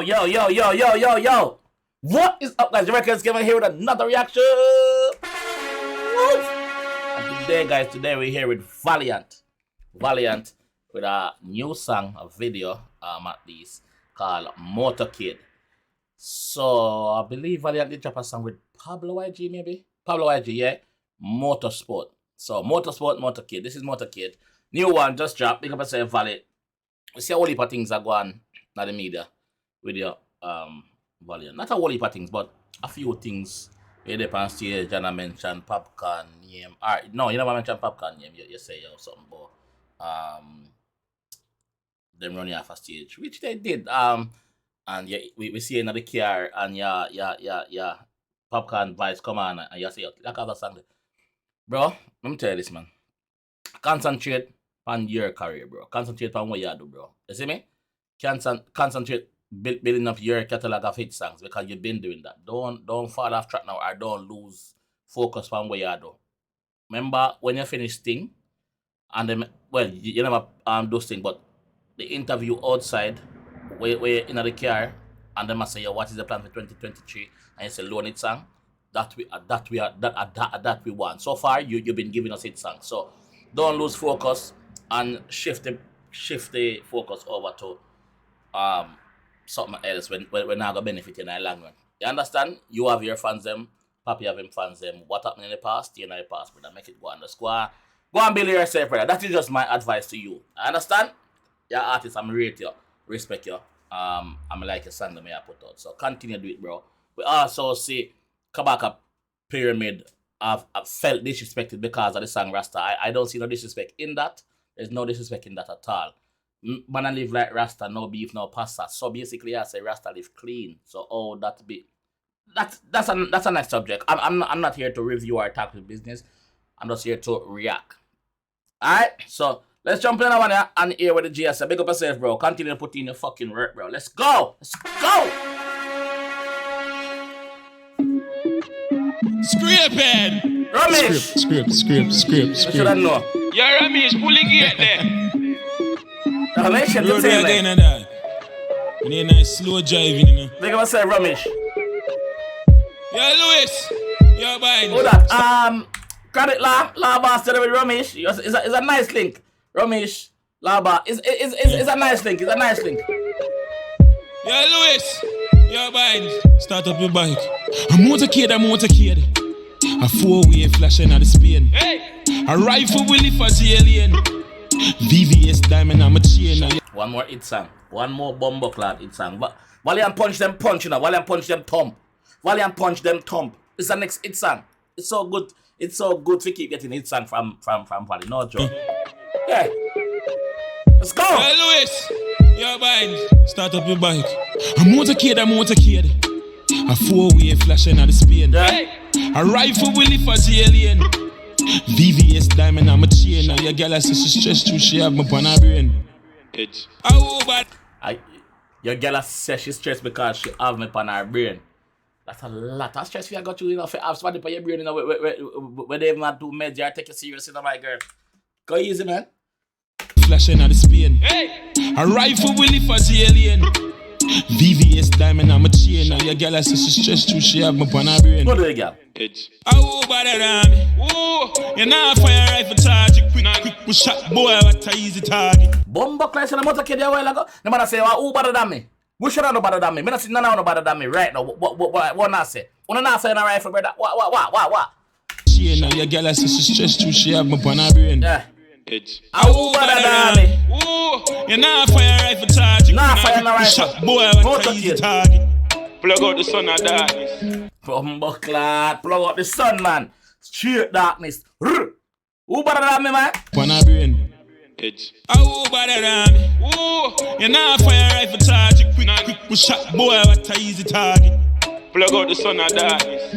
Yo. What is up, guys? JAMAICA'S came here with another reaction. And today we're here with Valiant. Valiant with a new song, a video, at least, called Motorcade. So, I believe Valiant did drop a song with Pablo YG, maybe? Pablo YG, yeah? Motorsport. So, Motorcade. This is Motorcade. New one just dropped. Big up yourself, Valiant. We see a whole heap of things are going on the media with your Valiant. Not a whole heap of things, but a few things. You dip on stage and I mentioned Popcorn name. No, you never mentioned Popcorn name. You say something about them running off a stage, which they did. And yeah, we see another car and yeah, Popcorn voice come on and you say like other song. Bro, let me tell you this, man. Concentrate on your career, bro. Concentrate on what you do, bro. You see me? Concentrate building up your catalog of hit songs because you've been doing that. Don't fall off track now or don't lose focus on what you do. Remember when you finish thing and then you never do thing, but the interview outside where you're in the car and them say, yo, what is the plan for 2023? And you say loan it song. That we want. So far you've been giving us hit songs. So don't lose focus and shift the focus over to something else when we're not gonna benefit in the long run. You understand? You have your fans them, Papi have him fans them. What happened in the past, you know the past, brother. Make it go on the square. Go and build yourself, brother. That is just my advice to you. I understand? You're artist, I'm rate you, respect you. I'm like a song that I put out. So continue to do it, bro. We also see Kabaka Pyramid have felt disrespected because of the song Rasta. I don't see no disrespect in that. There's no disrespect in that at all. Man, I live like Rasta, no beef, no pasta. So basically, I say Rasta live clean. So that's a nice subject. I'm not here to review or talk to business. I'm just here to react. Alright, so let's jump in one here and here with the GS. Big up yourself, bro. Continue to put in your fucking work, bro. Let's go. Scraphead! Ramesh! Script. You should have known. Yeah, Ramesh, fully get there. Ramesh, you Road say again like. and that. We need a nice slow driving, you know. Big up yourself, Ramesh. Yeah, Louis. Yeah, bye. Who that? Credit La Bar with Ramesh. It's a nice link. Ramesh, La Bar. It's a nice link. It's a nice link. Yeah, Louis. Yeah, bye. Start up your bike. A motorcade. A four-way flashing at the Spain. Hey. A rifle will lift as alien. VVS diamond, I'm a chain. One more hit song. One more bomber clad hit song. Valiant punch them punch, you know. Valiant punch them thump. It's the next hit song. It's so good. It's so good to keep getting hit song from Valiant. No joke. Yeah. Let's go. Yeah, Louis. Yeah, bye. Start up your bike. A motorcade. A four-way flashing at the Spain. Yeah. A rifle will lift as alien. VVS diamond, I'm a chain. Now your girl says she stressed too, she have me on her brain. Your girl says she's stressed because she have me on her brain. That's a lot of stress you got you, know, for have somebody on your brain, you know, where they even do meds, you take it serious, you know, my girl. Go easy, man. Flashing at the Spain. Hey. A rifle will lift as alien. VVS diamond, I'm a chain. Now your girl says she stressed too, she have me on her brain. What do you girl? Oh, bother on me. Oh, you're not fire rifle charge. Quick, we shot boy, what a easy target. Bomba class in the Motorcade a while ago. The man say, oh, better than me. We should have no better than me. Me not see none of no better than me right now. What not say? What not say in a rifle, brother? What? She now your girl says she stressed too, she have me on her brain. Yeah. Oh, better than me. Oh, you're not fire rifle charge. Not fire no rifle. Shot boy, what a easy target. Plug out the sun of darkness. Bomba clad. Plug out the sun, man. Straight darkness. Who better than me, man? On her brain. Oh, bother on me. Oh, you're not fire rifle charge. Quick, we shot boy, what a easy target. Plug out the sun of darkness.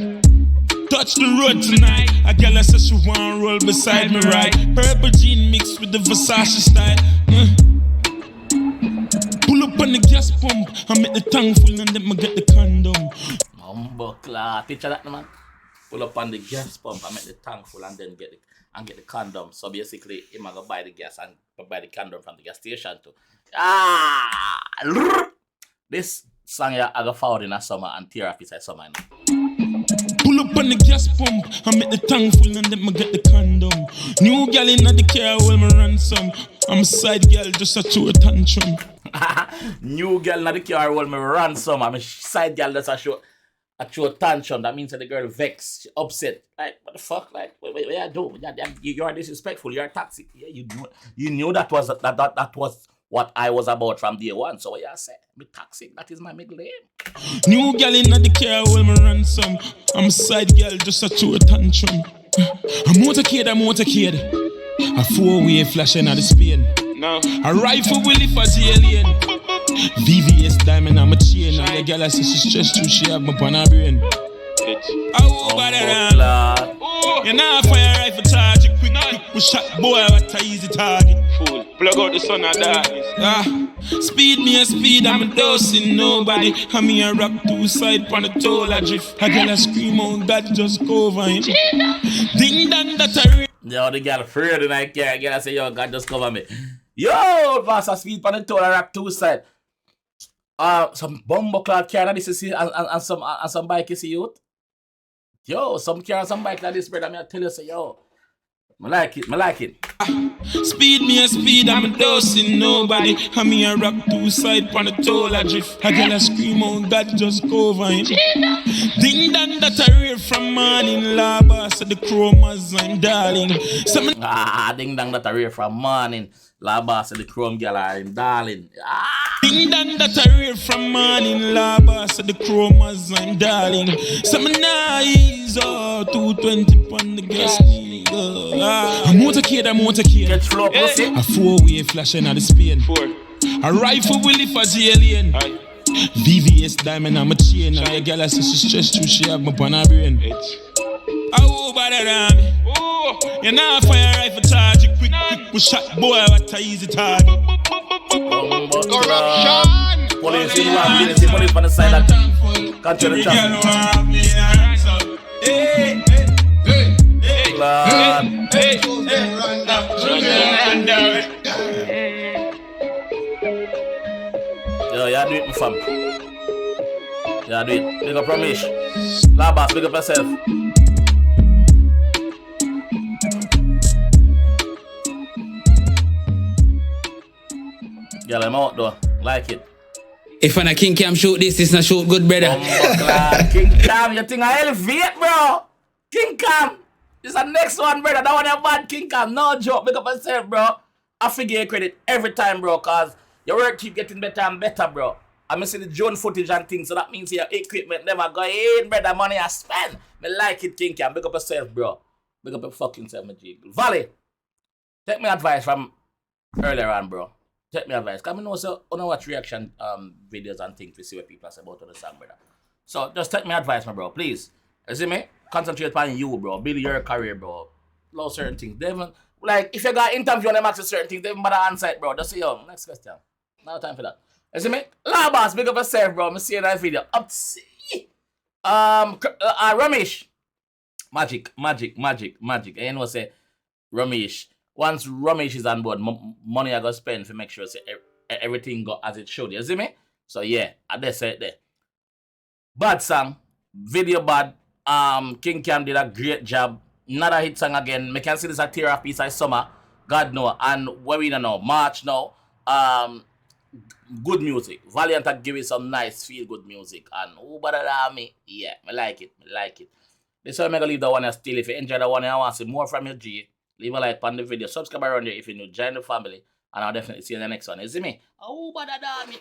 Touch the road tonight. A girl says she want roll beside me, right? Purple jean mixed with the Versace style. Pull up on the gas pump and make the tank full and then me get the condom. Buckler, picture that, man. Pull up on the gas pump and make the tank full and then get the condom. So basically, he might go buy the gas and buy the condom from the gas station too. This song ya I go forward in a summer and tear up inside summer. Pull up on the gas pump, I make the tank full and then I get the condom. New gal in the car, well, my ransom. I'm a side girl, just a show a tantrum. New girl in the car, well, my ransom. I'm a side girl, just a show tantrum. That means that the girl vexed, upset. Like, what the fuck? Like, what you do? You are disrespectful, you are toxic. Yeah, you knew that was what I was about from day one. So what you say? Me toxic, that is my middle name. New girl in the car, well, my ransom. I'm a side girl, just a show a tantrum. A motorcade. A 4-way flashing at the Spain. No. A rifle will lift as alien. VVS diamond, I'm a chain. And the girl I say she stressed too, she have my on her brain. Oh, bad. You know, fire rifle charge it quick. We shot boy, what a easy target. Fool, plug out the sun of darkness. Speed me a speed, I'm a dosing nobody. I'm here rap 2 side on the toll a drift. A girl a scream out, God just cover him. Ding dong, that's a real. Yo, the girl afraid and I can't. Girl I say, yo, God just cover me. Yo, faster speed on the toll a rap 2 side. Some bumbo clad car that this is and some bike you see youth. Yo, some car and some bike like this, brother. I tell you, say, yo, I like it. Speed me a speed, I'm a dosing nobody. I'm here rap 2 side on the toll a drift. A girl a scream out, God just cover him. Ding dong, that's a rare from morning. Laba, so the chromas, I'm darling. Ding dong, that's a rare from morning. Laba, so the chrome girl, I'm darling. Ding dong, that's a rare from morning. Laba, so the chromas, I'm darling. Some nice, 220 on the gas. A motorcade. Catch flow, pussy. A 4-way flashing at the Spain. A rifle will lift as alien. VVS diamond, I'm a chain. And the girl I say she stressed too, she have my on her brain. Oh, bad. You know, fire rifle charge it quick. We shot boy, what a easy target. Corruption. Police in one, police on the side of the country of the traffic. Yo, you do it, my fam. You do it. Big up Ramesh. Labas, big up yourself. Girl, I'm out though. Like it. If I'm a King Cam shoot this, it's not shoot good, brother. King Cam, you think I elevate, bro? King Cam. This is the next one, brother. That one you bad, King Cam. No joke. Big up yourself, bro. I forget credit every time, bro, cause your work keep getting better and better, bro. I'm see the drone footage and things, so that means your equipment never go in, brother. Money I spend. Me like it, King Cam. Big up yourself, bro. Big up your fucking self, my G. Valley, take me advice from earlier on, bro. Take me advice. Cause I know so I watch reaction videos and things to see what people say about the song, brother. So just take me advice, my bro, please. You see me? Concentrate on you, bro. Build your career, bro. Love certain things. They even, like, if you got interview and them ask certain things, they even bother answer it, bro. Just say, yo, next question. No time for that. You see me? Labas, big up yourself, bro. Me see you in that video. Up to see. Ramesh. Magic. And you know say, Ramesh. Once Ramesh is on board, money I got spend to make sure say, everything go as it should. You see me? So yeah, I just say it there. Bad song. Video bad. King Cam did a great job. Another hit song again. Me can see this a tear off piece of summer. God know. And where we don't know. March now. Good music. Valiant had give it some nice feel good music. And who better than me? Yeah, I like it. This is why I'm gonna leave the one still. If you enjoy the one and want to see more from your G, leave a like on the video. Subscribe around there if you're new. Join the family. And I'll definitely see you in the next one. You see me? Oh, better than me.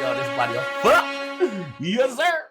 Yo, this body. Yes, sir.